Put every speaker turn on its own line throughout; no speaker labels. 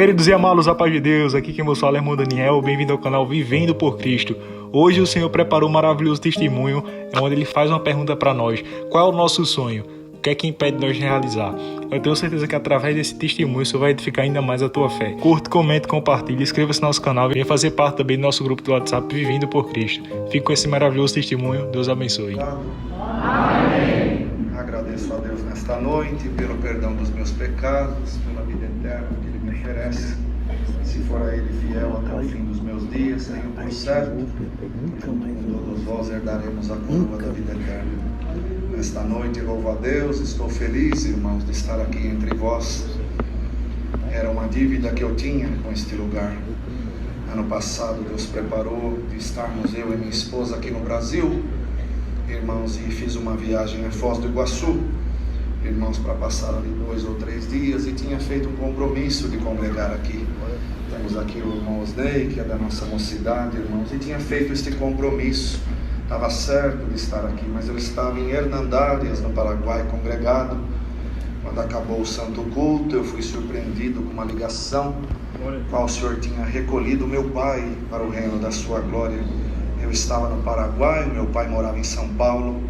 Queridos e amados, a paz de Deus, aqui quem vos fala é irmão Daniel, bem-vindo ao canal Vivendo por Cristo. Hoje o Senhor preparou um maravilhoso testemunho, onde Ele faz uma pergunta para nós: qual é o nosso sonho? O que é que impede nós de realizar? Eu tenho certeza que através desse testemunho isso vai edificar ainda mais a tua fé. Curte, comente, compartilhe, inscreva-se no nosso canal e venha fazer parte também do nosso grupo do WhatsApp Vivendo por Cristo. Fique com esse maravilhoso testemunho, Deus abençoe.
Amém. Agradeço a Deus nesta noite pelo perdão dos meus pecados, pela vida eterna que Ele me oferece. Se for a Ele fiel até o fim dos meus dias, tenho por certo, junto com todos vós herdaremos a coroa da vida eterna. Nesta noite, louvo a Deus, estou feliz, irmãos, de estar aqui entre vós. Era uma dívida que eu tinha com este lugar. Ano passado, Deus preparou de estarmos eu e minha esposa aqui no Brasil, irmãos, e fiz uma viagem a Foz do Iguaçu, irmãos, para passar ali 2 ou 3 dias, e tinha feito um compromisso de congregar aqui. Temos aqui o irmão Osnei, que é da nossa mocidade, irmãos, e tinha feito este compromisso. Estava certo de estar aqui, mas eu estava em Hernandárias, no Paraguai, congregado. Quando acabou o santo culto, eu fui surpreendido com uma ligação, qual o Senhor tinha recolhido meu pai para o reino da sua glória. Eu estava no Paraguai, meu pai morava em São Paulo.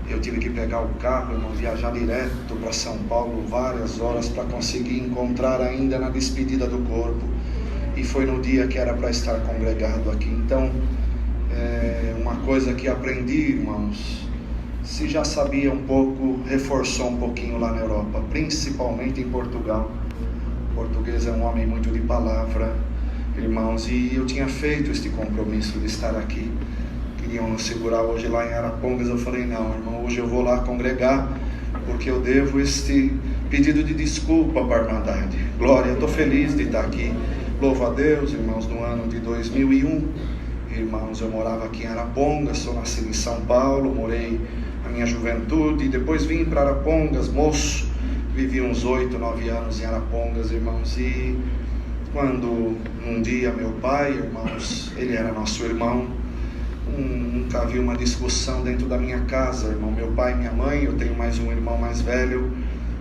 Eu tive que pegar o carro, irmão, viajar direto para São Paulo, várias horas, para conseguir encontrar ainda na despedida do corpo. E foi no dia que era para estar congregado aqui. Então, uma coisa que aprendi, irmãos, se já sabia um pouco, reforçou um pouquinho lá na Europa, principalmente em Portugal. O português é um homem muito de palavra, irmãos, e eu tinha feito este compromisso de estar aqui. Queriam nos segurar hoje lá em Arapongas. Eu falei: não, irmão, hoje eu vou lá congregar, porque eu devo este pedido de desculpa para a Irmandade. Glória, eu estou feliz de estar aqui. Louvo a Deus, irmãos. No ano de 2001, irmãos, eu morava aqui em Arapongas, sou nascido em São Paulo, morei a minha juventude, depois vim para Arapongas, moço, vivi uns 8, 9 anos em Arapongas, irmãos, e quando um dia meu pai, irmãos, ele era nosso irmão, nunca havia uma discussão dentro da minha casa, irmão, meu pai e minha mãe, eu tenho mais um irmão mais velho,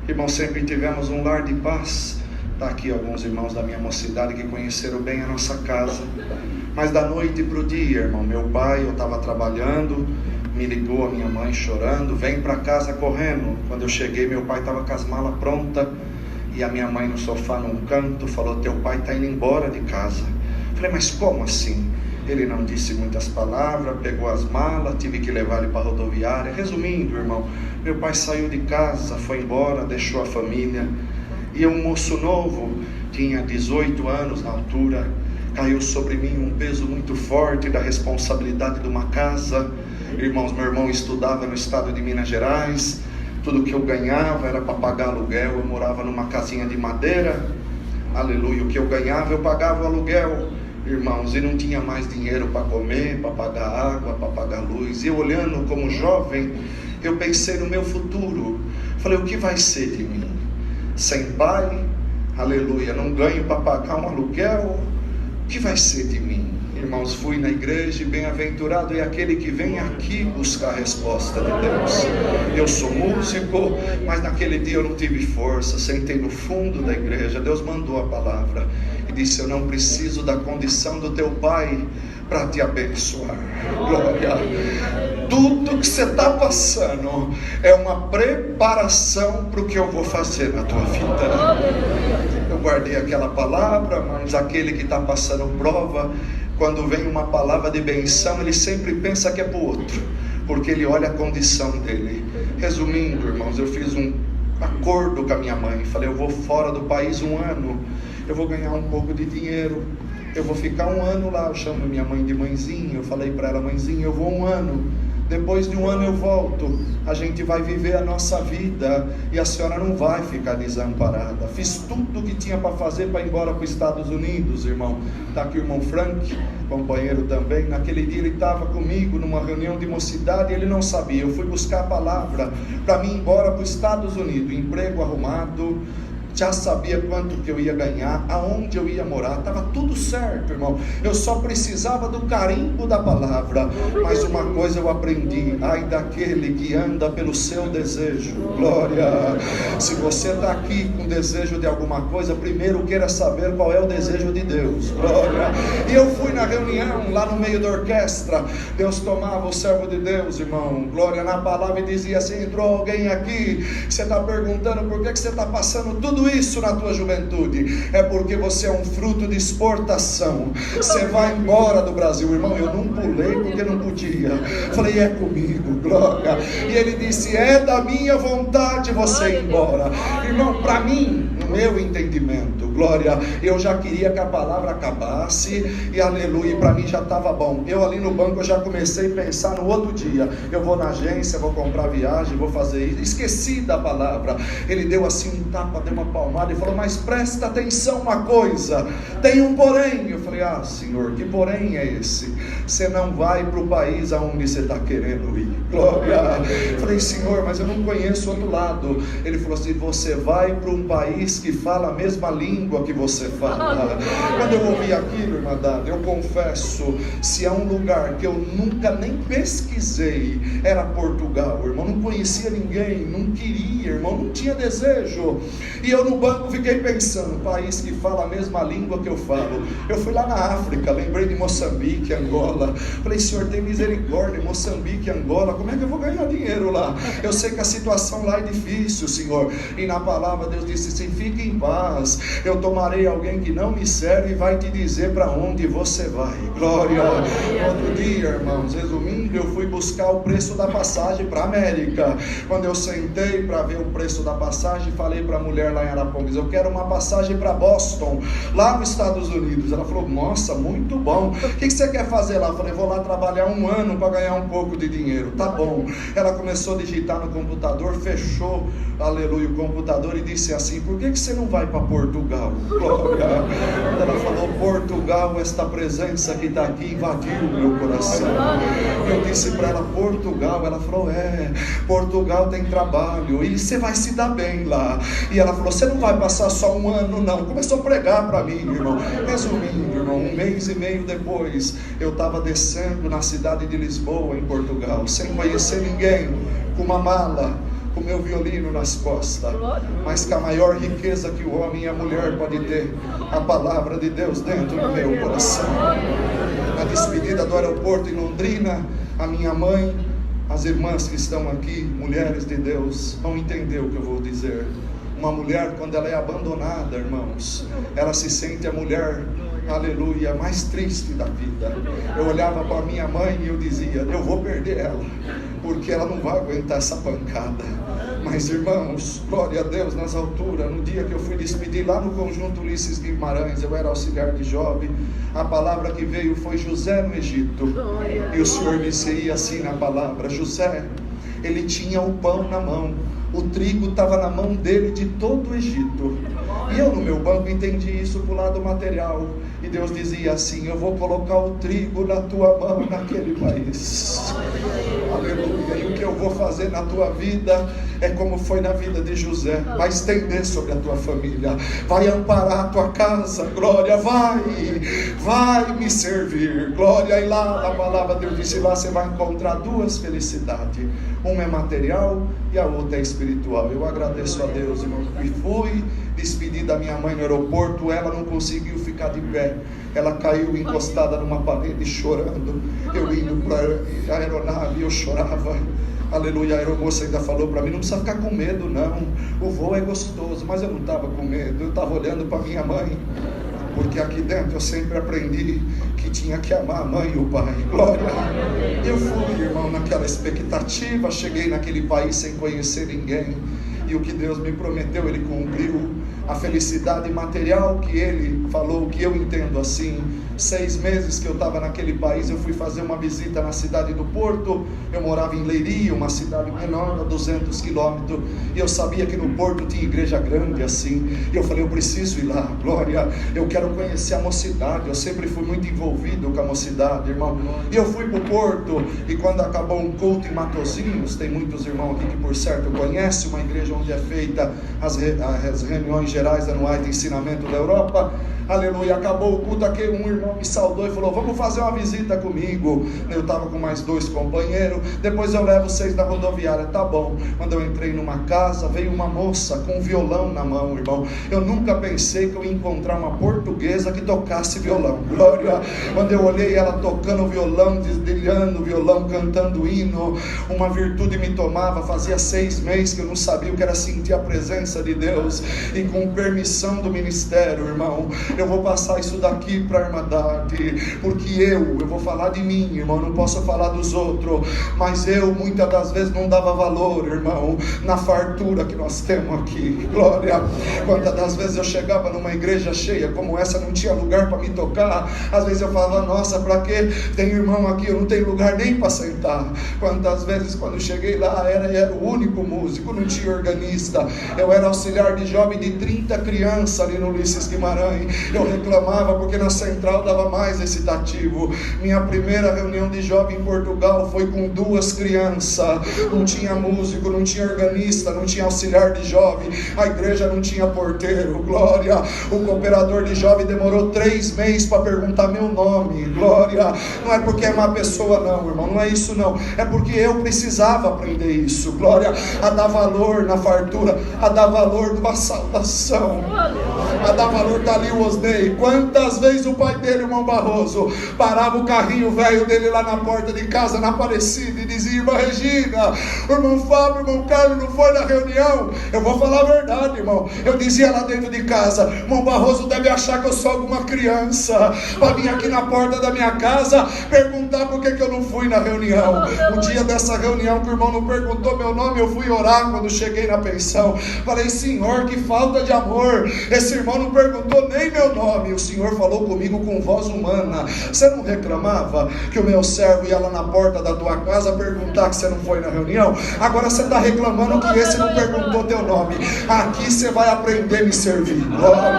irmão, sempre tivemos um lar de paz. Está aqui alguns irmãos da minha mocidade que conheceram bem a nossa casa. Mas da noite para o dia, irmão, meu pai, eu estava trabalhando, me ligou a minha mãe chorando: vem para casa correndo. Quando eu cheguei, meu pai estava com as malas prontas, e a minha mãe no sofá num canto falou: teu pai está indo embora de casa. Falei: mas como assim? Ele não disse muitas palavras, pegou as malas, tive que levar ele para a rodoviária. Resumindo, irmão, meu pai saiu de casa, foi embora, deixou a família. E um moço novo, tinha 18 anos na altura, caiu sobre mim um peso muito forte da responsabilidade de uma casa. Irmãos, meu irmão estudava no estado de Minas Gerais, tudo que eu ganhava era para pagar aluguel. Eu morava numa casinha de madeira, aleluia, o que eu ganhava eu pagava o aluguel, irmãos, e não tinha mais dinheiro para comer, para pagar água, para pagar luz. E eu, olhando como jovem, eu pensei no meu futuro. Falei: o que vai ser de mim? Sem pai, aleluia, não ganho para pagar um aluguel, o que vai ser de mim? Irmãos, fui na igreja, e bem-aventurado é aquele que vem aqui buscar a resposta de Deus. Eu sou músico, mas naquele dia eu não tive força, sentei no fundo da igreja. Deus mandou a palavra e disse: eu não preciso da condição do teu pai para te abençoar. Glória. Tudo que você está passando é uma preparação para o que eu vou fazer na tua vida. Eu guardei aquela palavra, mas aquele que está passando prova, quando vem uma palavra de benção, ele sempre pensa que é para o outro, porque ele olha a condição dele. Resumindo, irmãos, eu fiz um acordo com a minha mãe. Falei: eu vou fora do país 1 ano, eu vou ganhar um pouco de dinheiro, eu vou ficar 1 ano lá. Eu chamo minha mãe de mãezinha. Eu falei para ela: mãezinha, eu vou 1 ano, depois de 1 ano eu volto, a gente vai viver a nossa vida e a senhora não vai ficar desamparada. Fiz tudo o que tinha para fazer para ir embora para os Estados Unidos, irmão. Está aqui o irmão Frank, companheiro também. Naquele dia ele estava comigo numa reunião de mocidade, ele não sabia. Eu fui buscar a palavra para mim ir embora para os Estados Unidos, emprego arrumado, já sabia quanto que eu ia ganhar, aonde eu ia morar, estava tudo certo, irmão. Eu só precisava do carimbo da palavra. Mas uma coisa eu aprendi: ai daquele que anda pelo seu desejo. Glória. Se você está aqui com desejo de alguma coisa, primeiro queira saber qual é o desejo de Deus. Glória. E eu fui na reunião, lá no meio da orquestra. Deus tomava o servo de Deus, irmão, glória, na palavra, e dizia assim: entrou alguém aqui, você está perguntando por que você está passando tudo isso na tua juventude? É porque você é um fruto de exportação. Você vai embora do Brasil, irmão. Eu não pulei porque não podia. Falei: é comigo, glória. E ele disse: é da minha vontade você ir embora. Irmão, para mim, no meu entendimento, glória, eu já queria que a palavra acabasse, e aleluia, para mim já estava bom. Eu ali no banco, eu já comecei a pensar no outro dia: eu vou na agência, vou comprar viagem, vou fazer isso. Esqueci da palavra. Ele deu assim um tapa, deu uma palmada e falou: mas presta atenção uma coisa, tem um porém. Eu falei: ah, Senhor, que porém é esse? Você não vai para o país aonde você está querendo ir. Glória. Eu falei: Senhor, mas eu não conheço outro lado. Ele falou assim: você vai para um país que fala a mesma língua que você fala. Quando eu ouvi aquilo, irmã Dada, eu confesso, se há um lugar que eu nunca nem pesquisei, era Portugal, irmão. Não conhecia ninguém, não queria, irmão, não tinha desejo. E eu no banco fiquei pensando: país que fala a mesma língua que eu falo. Eu fui lá na África, lembrei de Moçambique, Angola. Falei: Senhor, tem misericórdia, Moçambique, Angola, como é que eu vou ganhar dinheiro lá? Eu sei que a situação lá é difícil, Senhor. E na palavra Deus disse assim: fique em paz, eu tomarei alguém que não me serve e vai te dizer para onde você vai. Glória. Outro dia, irmãos, resumindo, eu fui buscar o preço da passagem para a América. Quando eu sentei para ver o preço da passagem, falei para a mulher lá em Arapongas: eu quero uma passagem para Boston, lá nos Estados Unidos. Ela falou: nossa, muito bom, o que você quer fazer lá? Eu falei: vou lá trabalhar 1 ano para ganhar um pouco de dinheiro. Tá bom. Ela começou a digitar no computador, fechou, aleluia, o computador e disse assim: por que você não vai para Portugal? Glória. Ela falou: Portugal, esta presença que está aqui invadiu o meu coração. Eu disse para ela: Portugal? Ela falou: é, Portugal tem trabalho e você vai se dar bem lá. E ela falou: você não vai passar só 1 ano não. Começou a pregar para mim, irmão. Resumindo, irmão, 1 mês e meio depois, eu estava descendo na cidade de Lisboa, em Portugal, sem conhecer ninguém, com uma mala, com meu violino nas costas, mas com a maior riqueza que o homem e a mulher podem ter: a palavra de Deus dentro do meu coração. Na despedida do aeroporto em Londrina, a minha mãe, as irmãs que estão aqui, mulheres de Deus, vão entender o que eu vou dizer. Uma mulher, quando ela é abandonada, irmãos, ela se sente a mulher, aleluia, mais triste da vida. Eu olhava para minha mãe e eu dizia: eu vou perder ela, porque ela não vai aguentar essa pancada. Mas, irmãos, glória a Deus, nas alturas, no dia que eu fui despedir lá no Conjunto Ulisses Guimarães, eu era auxiliar de jovem, a palavra que veio foi José no Egito. E o Senhor me dizia assim na palavra: José, ele tinha o pão na mão, o trigo estava na mão dele de todo o Egito. E eu no meu banco entendi isso para o lado material. E Deus dizia assim: eu vou colocar o trigo na tua mão naquele país. Aleluia. E o que eu vou fazer na tua vida é como foi na vida de José. Vai estender sobre a tua família, vai amparar a tua casa. Glória. Vai me servir. Glória. E lá na palavra Deus disse: lá você vai encontrar 2 felicidades. Uma é material e a outra é espiritual. Eu agradeço a Deus, irmão. E fui despedir da minha mãe no aeroporto. Ela não conseguiu ficar de pé, ela caiu encostada numa parede chorando. Eu indo para a aeronave, eu chorava. Aleluia. A aeromoça ainda falou para mim: não precisa ficar com medo não, o voo é gostoso. Mas eu não estava com medo, eu estava olhando para minha mãe, porque aqui dentro eu sempre aprendi que tinha que amar a mãe e o pai. Glória. Eu fui, irmão, naquela expectativa. Cheguei naquele país sem conhecer ninguém, e o que Deus me prometeu, Ele cumpriu. A felicidade material que Ele falou, que eu entendo assim: 6 meses que eu estava naquele país, eu fui fazer uma visita na cidade do Porto. Eu morava em Leiria, uma cidade menor, a 200 quilômetros, e eu sabia que no Porto tinha igreja grande assim, e eu falei: eu preciso ir lá, glória, eu quero conhecer a mocidade. Eu sempre fui muito envolvido com a mocidade, irmão. E eu fui para o Porto, e quando acabou um culto em Matosinhos, tem muitos irmãos aqui que por certo conhecem, uma igreja onde é feita as reuniões gerais anuais de ensinamento da Europa. Aleluia, acabou o culto aqui, um irmão me saudou e falou: vamos fazer uma visita comigo. Eu estava com mais 2 companheiros, depois eu levo vocês na rodoviária. Tá bom. Quando eu entrei numa casa, veio uma moça com um violão na mão, irmão. Eu nunca pensei que eu ia encontrar uma portuguesa que tocasse violão. Glória. Quando eu olhei ela tocando violão, desdilhando violão, cantando hino, uma virtude me tomava. Fazia 6 meses que eu não sabia o que era sentir a presença de Deus, e com permissão do ministério, irmão, eu vou passar isso daqui para a Irmandade, porque eu vou falar de mim, irmão, não posso falar dos outros, mas eu muitas das vezes não dava valor, irmão, na fartura que nós temos aqui. Glória. Quantas das vezes eu chegava numa igreja cheia como essa, não tinha lugar para me tocar. Às vezes eu falava: nossa, para que tem irmão aqui, eu não tenho lugar nem para sentar. Quantas vezes quando eu cheguei lá, era o único músico, não tinha organista, eu era auxiliar de jovem de 30 crianças ali no Ulisses Guimarães. Eu reclamava porque na central dava mais excitativo. Minha primeira reunião de jovem em Portugal foi com 2 crianças. Não tinha músico, não tinha organista, não tinha auxiliar de jovem, a igreja não tinha porteiro. Glória. O cooperador de jovem demorou 3 meses para perguntar meu nome. Glória. Não é porque é má pessoa não, irmão, não é isso não, é porque eu precisava aprender isso. Glória. A dar valor na fartura, a dar valor numa saudação, a dar valor dali o Osnei. Quantas vezes o pai dele, irmão Barroso, parava o carrinho velho dele lá na porta de casa, na Aparecida, e dizia: irmã Regina, o irmão Fábio, o irmão Carlos não foi na reunião? Eu vou falar a verdade, irmão, eu dizia lá dentro de casa: irmão Barroso deve achar que eu sou alguma criança para vir aqui na porta da minha casa perguntar por que eu não fui na reunião. O dia dessa reunião que o irmão não perguntou meu nome, eu fui orar quando cheguei na pensão. Falei: Senhor, que falta de amor, esse irmão não perguntou nem meu nome. O Senhor falou comigo com voz humana: você não reclamava que o meu servo ia lá na porta da tua casa perguntar que você não foi na reunião? Agora você está reclamando que esse não perguntou teu nome. Aqui você vai aprender a me servir. Glória.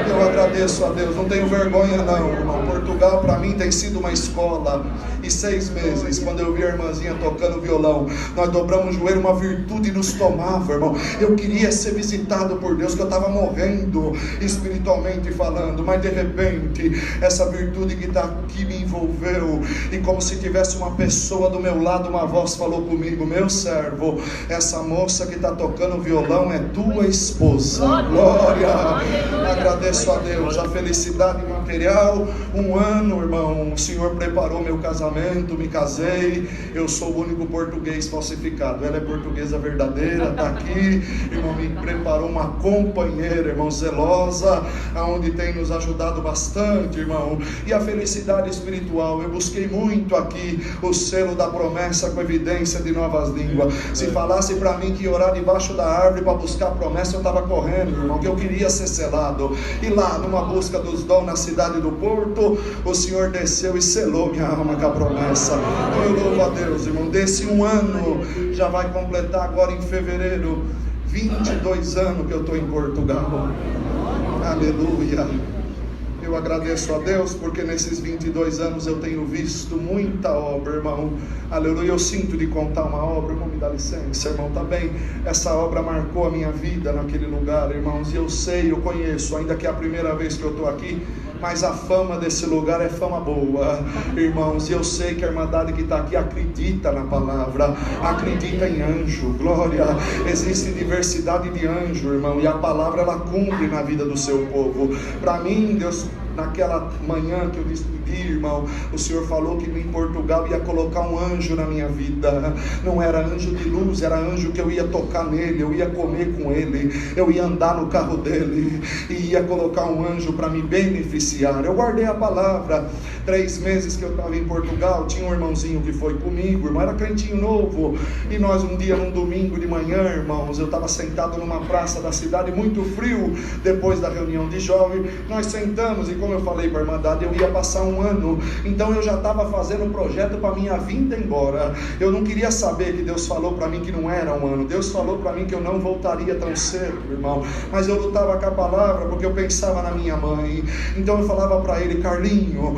Eu agradeço a Deus, não tenho vergonha não, irmão. Portugal para mim tem sido uma escola. E 6 meses, quando eu vi a irmãzinha tocando violão, nós dobramos o joelho, uma virtude nos tomava, irmão. Eu queria ser visitado por Deus, que eu estava morrendo espiritualmente falando, mas de repente essa virtude que está aqui me envolveu, e como se tivesse uma pessoa do meu lado, uma voz falou comigo: meu servo, essa moça que está tocando violão é tua esposa. Glória. Agradeço a Deus, a felicidade material. 1 ano, irmão, o Senhor preparou meu casamento, me casei. Eu sou o único português falsificado, ela é portuguesa verdadeira, está aqui. Irmão, me preparou uma companheira, irmão, zelosa, aonde tem nos ajudado bastante, irmão. E a felicidade espiritual, eu busquei muito aqui o selo da promessa com evidência de novas línguas. Se falasse para mim que ia orar debaixo da árvore para buscar a promessa, eu estava correndo, irmão, que eu queria ser selado. E lá, numa busca dos dons na cidade do Porto, o Senhor desceu e selou minha alma com a promessa. Eu louvo a Deus, irmão. Desse 1 ano, já vai completar agora em fevereiro 22 anos que eu estou em Portugal. Aleluia. Eu agradeço a Deus porque nesses 22 anos eu tenho visto muita obra, irmão. Aleluia. Eu sinto de contar uma obra, irmão, me dá licença, irmão, tá bem? Essa obra marcou a minha vida naquele lugar, irmãos. E eu sei, eu conheço, ainda que é a primeira vez que eu estou aqui, mas a fama desse lugar é fama boa, irmãos. E eu sei que a Irmandade que está aqui acredita na palavra, acredita em anjo. Glória. Existe diversidade de anjo, irmão, e a palavra ela cumpre na vida do seu povo. Para mim, Deus, naquela manhã que eu despedi, irmão, o Senhor falou que em Portugal ia colocar um anjo na minha vida. Não era anjo de luz, era anjo que eu ia tocar nele, eu ia comer com ele, eu ia andar no carro dele, e ia colocar um anjo para me beneficiar. Eu guardei a palavra. 3 meses que eu estava em Portugal, tinha um irmãozinho que foi comigo, irmão, era crentinho novo, e nós um dia, num domingo de manhã, irmãos, eu estava sentado numa praça da cidade, muito frio, depois da reunião de jovem, nós sentamos, e como eu falei para a Irmandade, eu ia passar um ano, então eu já estava fazendo um projeto para minha vinda embora. Eu não queria saber que Deus falou para mim que não era um ano, Deus falou para mim que eu não voltaria tão cedo, irmão, mas eu lutava com a palavra, porque eu pensava na minha mãe. Então eu falava para ele: Carlinho,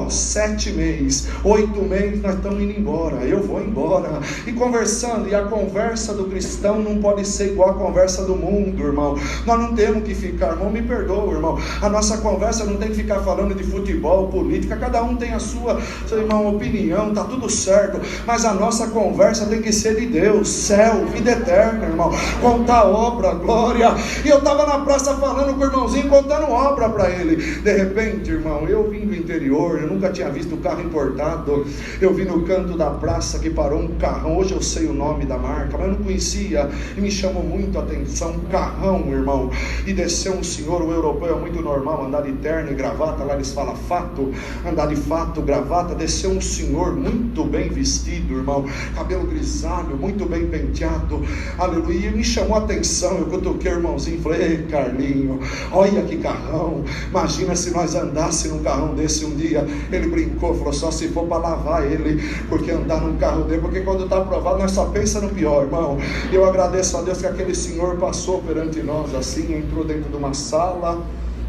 7 meses, 8 meses nós estamos indo embora, eu vou embora. E conversando, e a conversa do cristão não pode ser igual a conversa do mundo, irmão. Nós não temos que ficar, irmão, me perdoa, irmão, a nossa conversa não tem que ficar falando de futebol, política, cada um tem a sua, irmão, opinião, tá tudo certo, mas a nossa conversa tem que ser de Deus, céu, vida eterna, irmão, contar obra, glória. E eu estava na praça falando com o irmãozinho, contando obra para ele. De repente, irmão, eu vim do interior, eu nunca tinha visto carro importado, eu vi no canto da praça que parou um carrão, hoje eu sei o nome da marca, mas eu não conhecia, e me chamou muito a atenção, um carrão, irmão, e desceu um senhor, o europeu é muito normal, andar de terno e gravata, lá eles falam fato, andar de fato, gravata, desceu um senhor muito bem vestido, irmão, cabelo grisalho, muito bem penteado, aleluia, e me chamou a atenção. Eu cutuquei o irmãozinho e falei: ei, Carlinho, olha que carrão, imagina se nós andássemos num carrão desse um dia. Ele brincou, falou: só se for para lavar ele, porque andar num carro dele, porque quando está aprovado nós só pensa no pior, irmão. Eu agradeço a Deus que aquele senhor passou perante nós assim, entrou dentro de uma sala,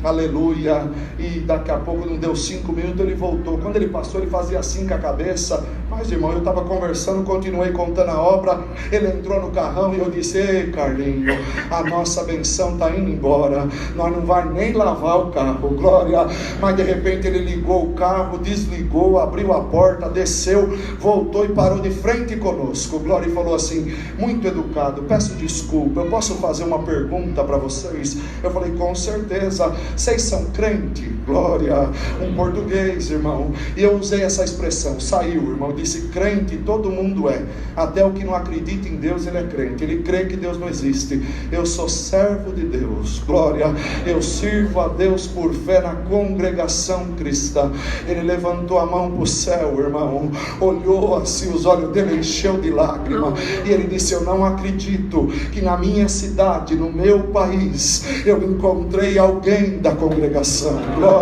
aleluia, e daqui a pouco, não deu 5 minutos, ele voltou. Quando ele passou, ele fazia assim com a cabeça. Mas, irmão, eu estava conversando, continuei contando a obra. Ele entrou no carrão e eu disse: ei, Carlinho, a nossa benção está indo embora, nós não vai nem lavar o carro, glória. Mas de repente ele ligou o carro, desligou, abriu a porta, desceu, voltou e parou de frente conosco, glória, e falou assim, muito educado: peço desculpa, eu posso fazer uma pergunta para vocês? Eu falei: com certeza. Vocês são crente? Glória. Um português, irmão, e eu usei essa expressão, saiu, irmão, disse: crente todo mundo é, até o que não acredita em Deus ele é crente, ele crê que Deus não existe. Eu sou servo de Deus, glória, eu sirvo a Deus por fé na congregação cristã. Ele levantou a mão para o céu, irmão, olhou assim, os olhos dele encheu de lágrima, e ele disse: eu não acredito que na minha cidade, no meu país, eu encontrei alguém da congregação, glória.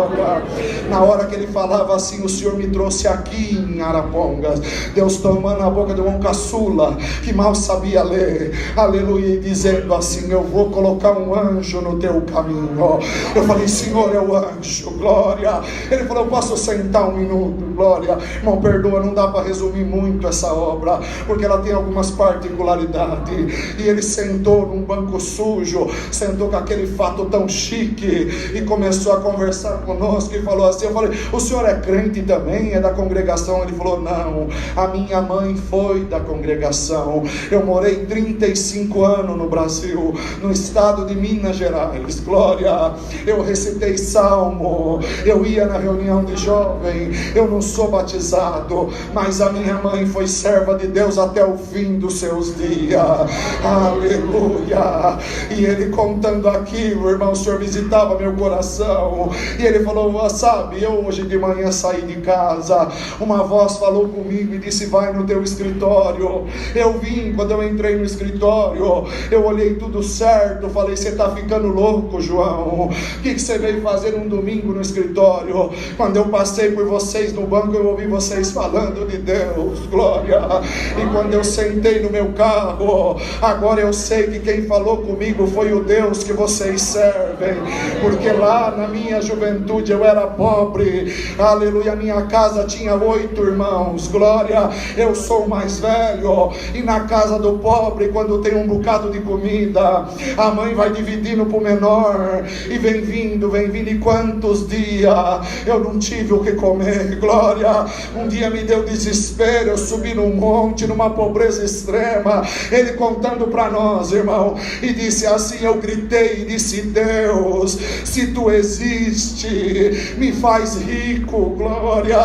Na hora que ele falava assim, o Senhor me trouxe aqui em Arapongas, Deus tomando a boca de um caçula que mal sabia ler, aleluia, e dizendo assim: eu vou colocar um anjo no teu caminho. Eu falei: Senhor, é o anjo, glória. Ele falou: eu posso sentar um minuto, glória. Irmão, perdoa, não dá para resumir muito essa obra, porque ela tem algumas particularidades. E ele sentou num banco sujo, sentou com aquele fato tão chique e começou a conversar conosco e falou assim, eu falei: o senhor é crente também? É da congregação? Ele falou: não, a minha mãe foi da congregação, eu morei 35 anos no Brasil, no estado de Minas Gerais, glória, eu recitei salmo, eu ia na reunião de jovem, eu não sou batizado, mas a minha mãe foi serva de Deus até o fim dos seus dias, aleluia. E ele contando aquilo, irmão, o Senhor visitava meu coração, e ele falou: sabe, eu hoje de manhã saí de casa, uma voz falou comigo e disse: vai no teu escritório. Eu vim, quando eu entrei no escritório, eu olhei tudo certo, falei: você está ficando louco, João, o que você veio fazer um domingo no escritório? Quando eu passei por vocês no banco, eu ouvi vocês falando de Deus, glória, e quando eu sentei no meu carro, agora eu sei que quem falou comigo foi o Deus que vocês servem, porque lá na minha juventude eu era pobre, aleluia, minha casa tinha 8 irmãos, glória, eu sou o mais velho, e na casa do pobre, quando tem um bocado de comida, a mãe vai dividindo para o menor, e vem vindo, e quantos dias eu não tive o que comer, glória. Um dia me deu desespero, eu subi num monte, numa pobreza extrema, ele contando para nós, irmão, e disse assim, eu gritei e disse: Deus, se tu existe, me faz rico, glória,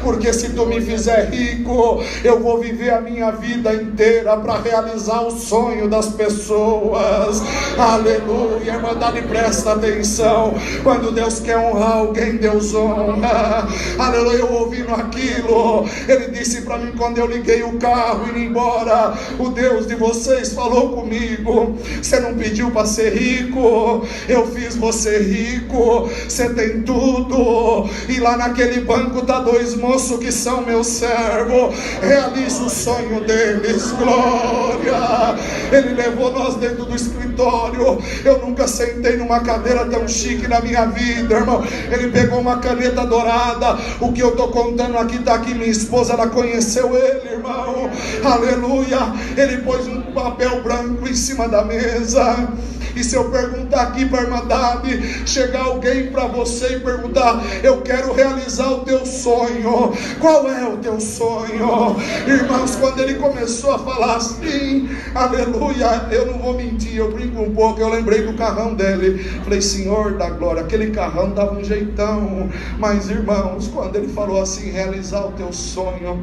porque se tu me fizer rico, eu vou viver a minha vida inteira para realizar o sonho das pessoas, aleluia. Irmandade, presta atenção, quando Deus quer honrar alguém, Deus honra, aleluia. Eu ouvindo aquilo, ele disse para mim, quando eu liguei o carro indo embora, o Deus de vocês falou comigo: você não pediu para ser rico, eu fiz você rico, você tem tudo, e lá naquele banco tá 2 moços que são meus servos. Realiza o sonho deles, glória. Ele levou nós dentro do escritório. Eu nunca sentei numa cadeira tão chique na minha vida, irmão. Ele pegou uma caneta dourada. O que eu tô contando aqui tá aqui. Minha esposa, ela conheceu ele, irmão. Aleluia. Ele pôs um papel branco em cima da mesa. E se eu perguntar aqui para a Irmandade, chegar alguém para você e perguntar: eu quero realizar o teu sonho, qual é o teu sonho? Irmãos, quando ele começou a falar assim, aleluia, eu não vou mentir, eu brinco um pouco, eu lembrei do carrão dele. Falei: Senhor da glória, aquele carrão dava um jeitão. Mas irmãos, quando ele falou assim, realizar o teu sonho,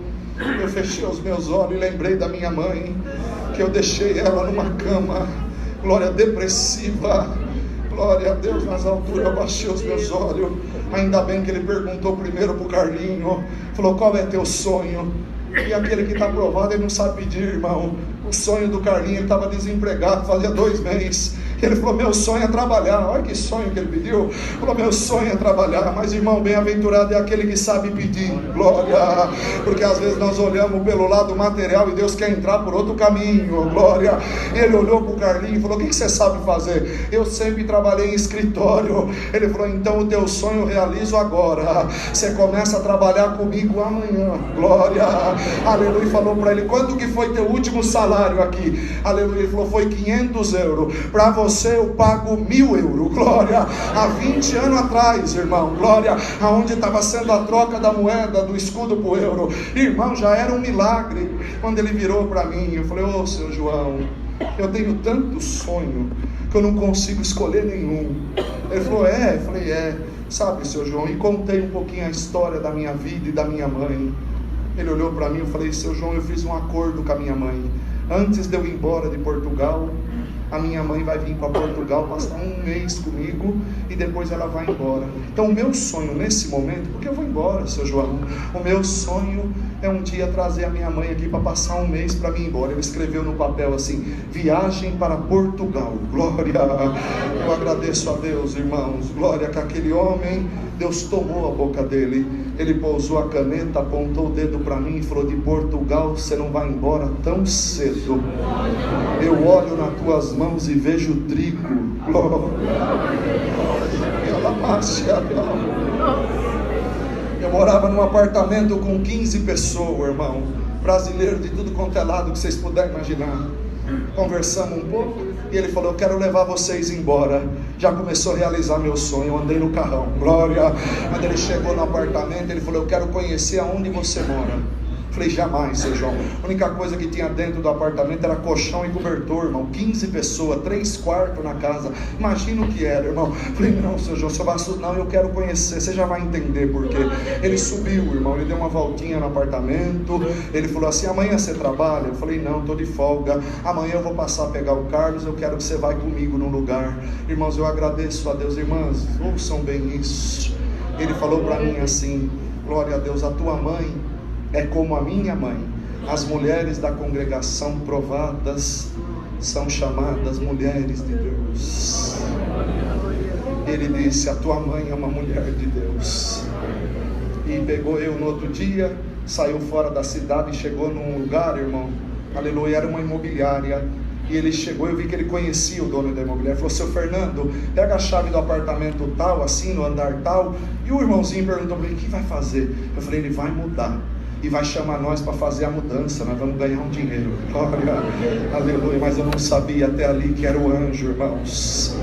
eu fechei os meus olhos e lembrei da minha mãe, que eu deixei ela numa cama, glória, depressiva. Glória a Deus, nas alturas eu baixei os meus olhos. Ainda bem que ele perguntou primeiro para o Carlinho, falou: qual é teu sonho? E aquele que está aprovado, ele não sabe pedir, irmão. O sonho do Carlinho, ele estava desempregado, fazia 2 meses. Ele falou: meu sonho é trabalhar. Olha que sonho que ele pediu. Falou: meu sonho é trabalhar. Mas irmão, bem-aventurado é aquele que sabe pedir, glória. Porque às vezes nós olhamos pelo lado material e Deus quer entrar por outro caminho, glória. E ele olhou para o Carlinho e falou: o que você sabe fazer? Eu sempre trabalhei em escritório. Ele falou: então o teu sonho eu realizo agora. Você começa a trabalhar comigo amanhã, glória. Aleluia. E falou para ele: quanto que foi teu último salário aqui? Aleluia. Ele falou: foi 500 euros. Para você eu pago 1.000 euros, glória. Há 20 anos atrás, irmão, glória, aonde estava sendo a troca da moeda, do escudo para o euro, irmão, já era um milagre. Quando ele virou para mim, eu falei: ô seu João, eu tenho tanto sonho que eu não consigo escolher nenhum. Ele falou: é? Eu falei: é. Sabe, seu João, e contei um pouquinho a história da minha vida e da minha mãe. Ele olhou para mim e eu falei: seu João, eu fiz um acordo com a minha mãe. Antes de eu ir embora de Portugal, a minha mãe vai vir para Portugal, passar 1 mês comigo e depois ela vai embora. Então o meu sonho nesse momento, porque eu vou embora, seu João, o meu sonho é um dia trazer a minha mãe aqui para passar 1 mês para mim ir embora. Ele escreveu no papel assim: viagem para Portugal, glória. Eu agradeço a Deus, irmãos, glória, que aquele homem, Deus tomou a boca dele. Ele pousou a caneta, apontou o dedo para mim e falou: de Portugal você não vai embora tão cedo. Eu olho nas tuas mãos e vejo trigo, glória. Eu morava num apartamento com 15 pessoas, irmão, brasileiro de tudo quanto é lado que vocês puderem imaginar. Conversamos um pouco e ele falou: eu quero levar vocês embora. Já começou a realizar meu sonho. Eu andei no carrão, glória. Quando ele chegou no apartamento, ele falou: eu quero conhecer aonde você mora. Falei: jamais, seu João. A única coisa que tinha dentro do apartamento era colchão e cobertor, irmão. 15 pessoas, 3 quartos na casa. Imagina o que era, irmão. Falei: não, seu João, seu Vasco, não, eu quero conhecer. Você já vai entender por quê. Ele subiu, irmão. Ele deu uma voltinha no apartamento. Ele falou assim: amanhã você trabalha? Eu falei: não, estou de folga. Amanhã eu vou passar a pegar o Carlos. Eu quero que você vá comigo num lugar. Irmãos, eu agradeço a Deus. Irmãs, ouçam bem isso. Ele falou para mim assim: glória a Deus, a tua mãe é como a minha mãe. As mulheres da congregação provadas são chamadas mulheres de Deus. Ele disse: a tua mãe é uma mulher de Deus. E pegou eu no outro dia, saiu fora da cidade e chegou num lugar, irmão, aleluia, era uma imobiliária. E ele chegou, eu vi que ele conhecia o dono da imobiliária. Falou: seu Fernando, pega a chave do apartamento tal, assim, no andar tal. E o irmãozinho perguntou para ele: o que vai fazer? Eu falei: ele vai mudar e vai chamar nós para fazer a mudança, nós vamos ganhar um dinheiro, glória, aleluia. Mas eu não sabia até ali que era o anjo, irmãos,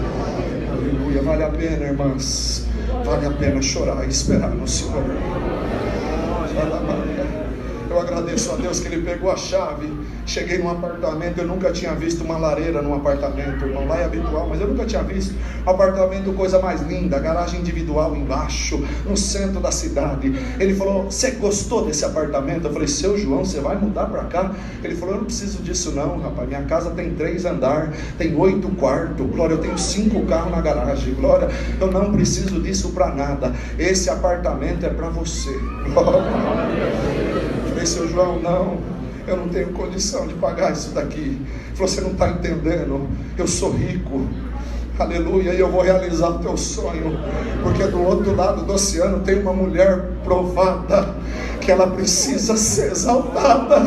aleluia. Vale a pena, irmãs, vale a pena chorar e esperar no Senhor. Eu agradeço a Deus que ele pegou a chave. Cheguei num apartamento, eu nunca tinha visto uma lareira num apartamento, irmão. Lá é habitual, mas eu nunca tinha visto. Apartamento, coisa mais linda, garagem individual embaixo, no centro da cidade. Ele falou: você gostou desse apartamento? Eu falei: seu João, você vai mudar para cá? Ele falou: eu não preciso disso não, rapaz. Minha casa tem 3 andares, tem 8 quartos, glória. Eu tenho 5 carros na garagem, glória. Eu não preciso disso para nada. Esse apartamento é para você, glória. Eu falei: seu João, não, eu não tenho condição de pagar isso daqui. Ele falou: você não está entendendo, eu sou rico. aleluia, e eu vou realizar o teu sonho, porque do outro lado do oceano tem uma mulher provada, que ela precisa ser exaltada.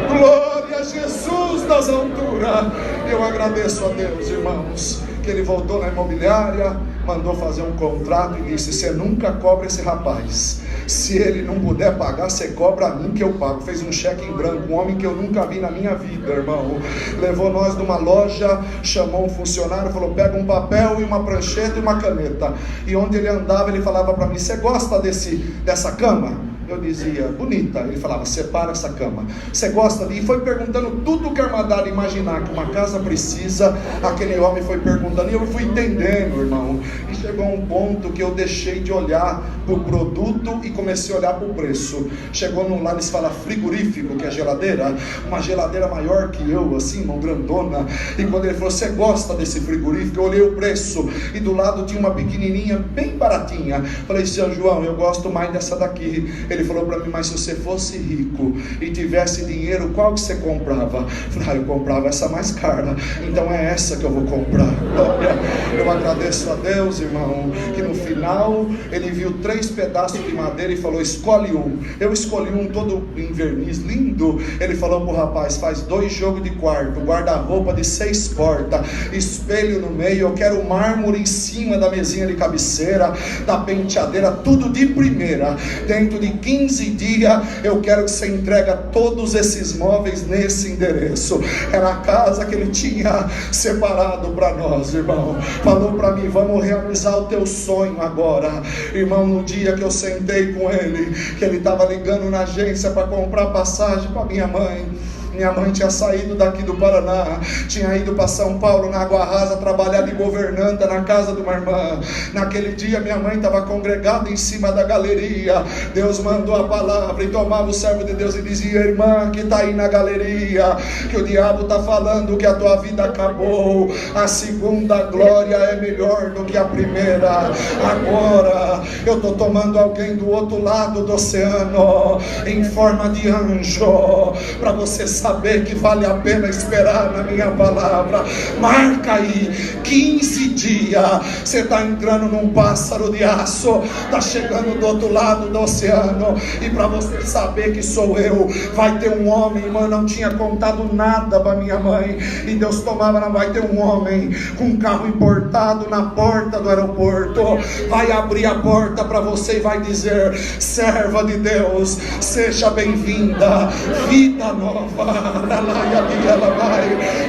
Glória a Jesus das alturas. Eu agradeço a Deus, irmãos, que ele voltou na imobiliária, mandou fazer um contrato e disse: você nunca cobra esse rapaz, se ele não puder pagar, você cobra a mim que eu pago. Fez um cheque em branco, um homem que eu nunca vi na minha vida, irmão. Levou nós numa loja, chamou um funcionário, falou: pega um papel e uma prancheta e uma caneta. E onde ele andava, ele falava para mim: você gosta dessa cama? Eu dizia: bonita. Ele falava: separa essa cama. Você gosta de... E foi perguntando tudo que a armadilha imaginar que uma casa precisa. Aquele homem foi perguntando e eu fui entendendo, irmão. E chegou a um ponto que eu deixei de olhar para o produto e comecei a olhar para o preço. Chegou lá, eles falam frigorífico, que é geladeira. Uma geladeira maior que eu, assim, uma grandona. E quando ele falou: você gosta desse frigorífico? Eu olhei o preço e do lado tinha uma pequenininha, bem baratinha. Falei: seu João, eu gosto mais dessa daqui. Ele falou para mim: mas se você fosse rico e tivesse dinheiro, qual que você comprava? Eu falei: eu comprava essa mais cara. Então é essa que eu vou comprar. Glória. Eu agradeço a Deus, irmão, que no final ele viu 3 pedaços de madeira e falou: escolhe um. Eu escolhi um todo em verniz, lindo. Ele falou pro rapaz: faz 2 jogos de quarto, guarda-roupa de 6 portas, espelho no meio, eu quero mármore em cima da mesinha de cabeceira, da penteadeira, tudo de primeira. Dentro de 15 dias eu quero que você entregue todos esses móveis nesse endereço. Era a casa que ele tinha separado para nós, irmão. Falou para mim: vamos realizar o teu sonho agora. Irmão, no dia que eu sentei com ele, que ele estava ligando na agência para comprar passagem para minha mãe. Minha mãe tinha saído daqui do Paraná, tinha ido para São Paulo, na Água Rasa, trabalhar de governanta na casa de uma irmã. Naquele dia minha mãe estava congregada em cima da galeria. Deus mandou a palavra e tomava o servo de Deus e dizia: irmã que está aí na galeria, que o diabo está falando que a tua vida acabou, a segunda glória é melhor do que a primeira. Agora eu estou tomando alguém do outro lado do oceano em forma de anjo, para você saber que vale a pena esperar na minha palavra. Marca aí 15 dias. Você está entrando num pássaro de aço, está chegando do outro lado do oceano. E para você saber que sou eu, vai ter um homem. Irmã, não tinha contado nada para minha mãe, e Deus tomava. Vai ter um homem com um carro importado na porta do aeroporto, vai abrir a porta para você e vai dizer: serva de Deus, seja bem-vinda, vida nova.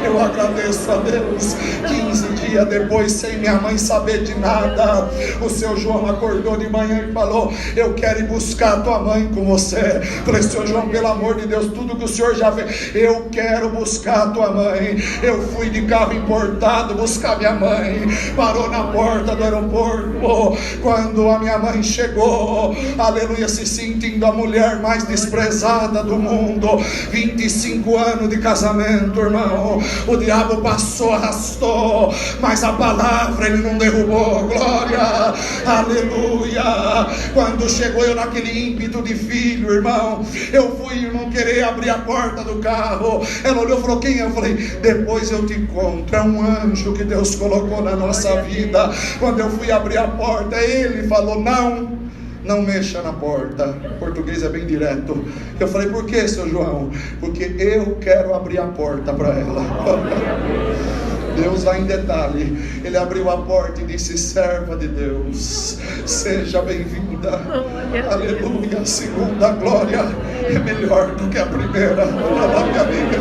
Eu agradeço a Deus. 15 dias depois, sem minha mãe saber de nada, o seu João acordou de manhã e falou: eu quero ir buscar a tua mãe com você. Falei: seu João, pelo amor de Deus, tudo que o senhor já fez, eu quero buscar a tua mãe. Eu fui de carro importado buscar minha mãe. Parou na porta do aeroporto. Quando a minha mãe chegou, aleluia, se sentindo a mulher mais desprezada do mundo, 25 anos de casamento, irmão, o diabo passou, arrastou, mas a palavra ele não derrubou. Glória, aleluia. Quando chegou eu naquele ímpeto de filho, irmão, eu fui, irmão, querer abrir a porta do carro. Ela olhou e falou: quem é? Eu falei: depois eu te conto, é um anjo que Deus colocou na nossa vida. Quando eu fui abrir a porta, ele falou: não mexa na porta. O português é bem direto. Eu falei: por que, seu João? Porque eu quero abrir a porta para ela. Deus vai em detalhe. Ele abriu a porta e disse: serva de Deus, seja bem-vinda. Aleluia. A segunda glória é melhor do que a primeira. Minha amiga,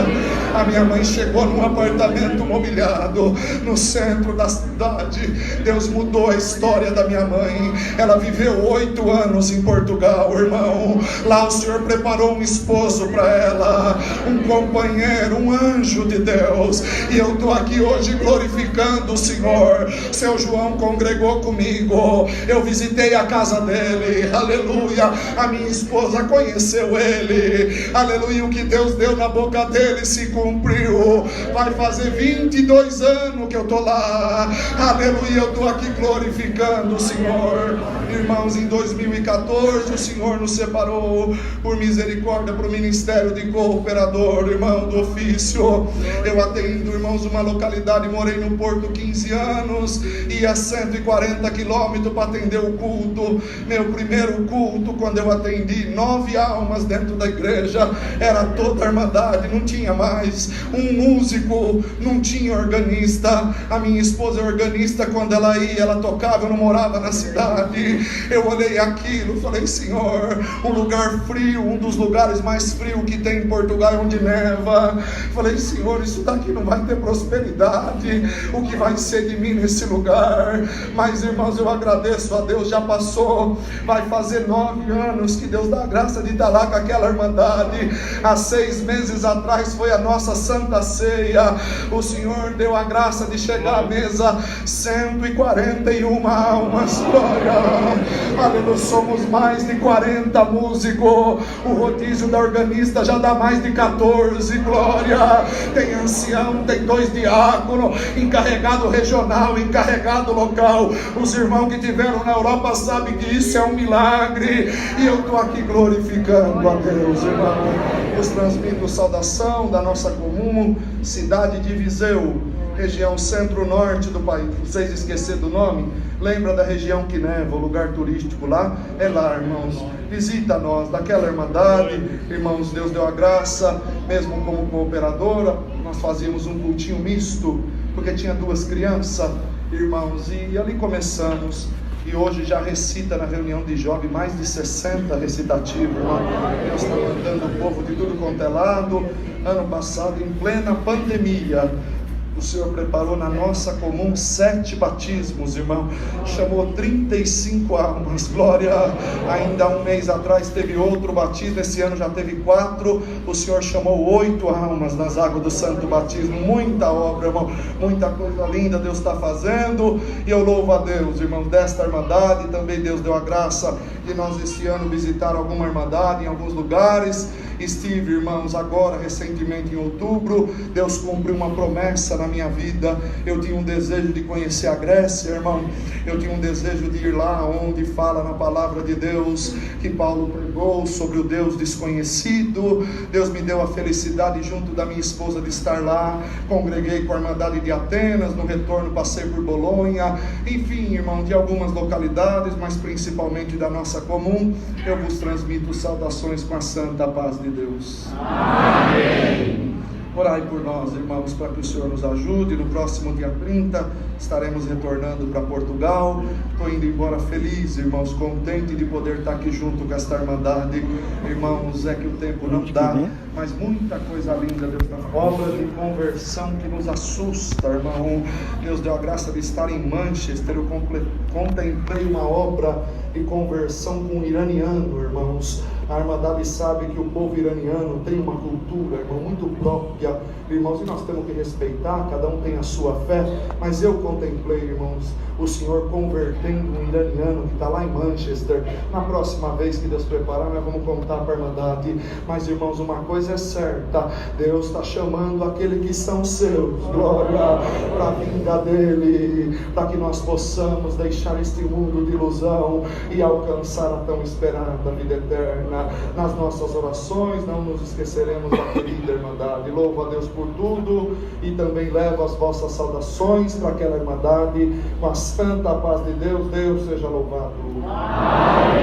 a minha mãe chegou num apartamento mobiliado no centro da cidade. Deus mudou a história da minha mãe. Ela viveu 8 anos em Portugal, irmão. Lá o Senhor preparou um esposo para ela, um companheiro, um anjo de Deus. E eu estou aqui hoje glorificando o Senhor. Seu João congregou comigo, eu visitei a casa dele, aleluia. A minha esposa conheceu ele, aleluia. O que Deus deu na boca dele se cumpriu. Vai fazer 22 anos que eu estou lá, aleluia. Eu estou aqui glorificando o Senhor. Irmãos, em 2000 2014 o Senhor nos separou por misericórdia para o ministério de cooperador, irmão, do ofício. Eu atendo, irmãos, uma localidade, morei no Porto 15 anos, ia 140 quilômetros para atender o culto. Meu primeiro culto, quando eu atendi 9 almas dentro da igreja, era toda a irmandade, não tinha mais um músico, não tinha organista. A minha esposa é organista, quando ela ia, ela tocava, eu não morava na cidade. Eu olhei aquilo, falei, Senhor, um lugar frio, um dos lugares mais frios que tem em Portugal, onde neva. Falei, Senhor, isso daqui não vai ter prosperidade, o que vai ser de mim nesse lugar? Mas, irmãos, eu agradeço a Deus, já passou, vai fazer 9 anos que Deus dá a graça de estar lá com aquela irmandade. Há 6 meses atrás foi a nossa Santa Ceia, o Senhor deu a graça de chegar à mesa, 141 almas, glória, aleluia, somos mais de 40 músicos, o rodízio da organista já dá mais de 14, glória, tem ancião, tem 2 diáconos, encarregado regional, encarregado local. Os irmãos que tiveram na Europa sabem que isso é um milagre, e eu estou aqui glorificando a Deus, irmão. Os transmito saudação da nossa comum cidade de Viseu, região centro-norte do país. Vocês esqueceram do nome? Lembra da região que neva, o lugar turístico lá? É lá, irmãos. Visita nós, daquela irmandade. Irmãos, Deus deu a graça, mesmo como cooperadora, nós fazíamos um cultinho misto, porque tinha 2 crianças, irmãos, e ali começamos. E hoje já recita na reunião de jovem mais de 60 recitativos, irmão. Deus está mandando o povo de tudo quanto é lado. Ano passado, em plena pandemia, o Senhor preparou na nossa comum 7 batismos, irmão. Chamou 35 almas, glória. Ainda há um mês atrás teve outro batismo, esse ano já teve 4. O Senhor chamou 8 almas nas águas do santo batismo. Muita obra, irmão, muita coisa linda Deus está fazendo. E eu louvo a Deus, irmão, desta irmandade. Também Deus deu a graça de nós esse ano visitar alguma irmandade em alguns lugares. Estive, irmãos, agora recentemente em outubro. Deus cumpriu uma promessa na minha vida. Eu tinha um desejo de conhecer a Grécia, irmão. Eu tinha um desejo de ir lá onde fala na palavra de Deus que Paulo pregou sobre o Deus desconhecido. Deus me deu a felicidade, junto da minha esposa, de estar lá. Congreguei com a irmandade de Atenas. No retorno passei por Bolonha. Enfim, irmão, de algumas localidades, mas principalmente da nossa comum. Eu vos transmito saudações com a santa paz de Deus. Amém. Orai por nós, irmãos, para que o Senhor nos ajude. No próximo dia 30 estaremos retornando para Portugal. Estou indo embora feliz, irmãos, contente de poder estar aqui junto com esta irmandade. Irmãos, é que o tempo não dá, mas muita coisa linda Deus está fazendo. Obra de conversão que nos assusta, irmão. Deus deu a graça de estar em Manchester. Eu contemplei uma obra de conversão com um iraniano, irmãos. A irmandade sabe que o povo iraniano tem uma cultura, irmão, muito própria, irmãos, e nós temos que respeitar, cada um tem a sua fé, mas eu contemplei, irmãos, o Senhor convertendo um iraniano que está lá em Manchester. Na próxima vez que Deus preparar, nós vamos contar para a irmandade. Mas, irmãos, uma coisa é certa, Deus está chamando aqueles que são seus, glória, para a vinda dEle, para que nós possamos deixar este mundo de ilusão e alcançar a tão esperada vida eterna. Nas nossas orações não nos esqueceremos da querida irmandade. Louvo a Deus por tudo, e também levo as vossas saudações para aquela irmandade, com a santa paz de Deus. Deus seja louvado. Amém.